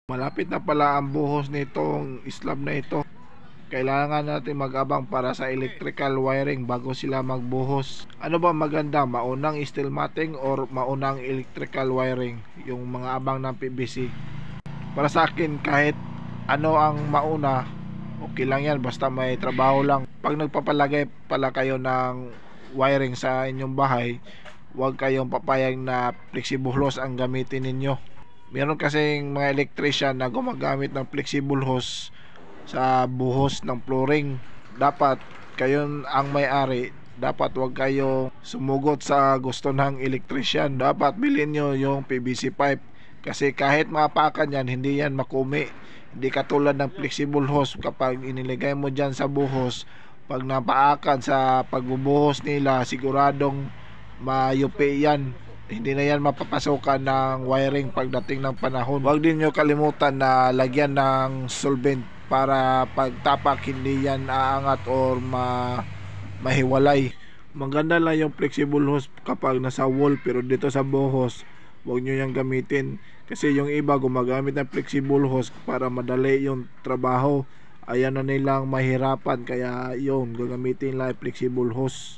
Malapit na pala ang buhos nitong slab na ito. Kailangan natin mag-abang para sa electrical wiring bago sila magbuhos. Ano ba maganda? Maunang steel matting or maunang electrical wiring? Yung mga abang ng PVC. Para sa akin, kahit ano ang mauna, okay lang yan basta may trabaho lang. Pag nagpapalagay pala kayo ng wiring sa inyong bahay, huwag kayong papayag na flexible hose ang gamitin ninyo. Meron kasing mga electrician na gumagamit ng flexible hose sa buhos ng flooring. Dapat kayo ang may-ari, dapat wag kayong sumugot sa gusto ng electrician. Dapat bilhin nyo yung PVC pipe kasi kahit mapakan yan, hindi yan makumi. Hindi katulad ng flexible hose. Kapag iniligay mo dyan sa buhos, pag napaakan sa pagbubuhos nila, siguradong mayupi yan. Hindi na yan mapapasokan ng wiring pagdating ng panahon. Huwag din nyo kalimutan na lagyan ng solvent para pagtapak hindi yan aangat or mahiwalay. Maganda lang yung flexible hose kapag nasa wall, pero dito sa buhos huwag nyo yung gamitin kasi yung iba gumagamit ng flexible hose para madali yung trabaho. Ayan na nilang mahirapan, kaya yun, gagamitin lang flexible hose.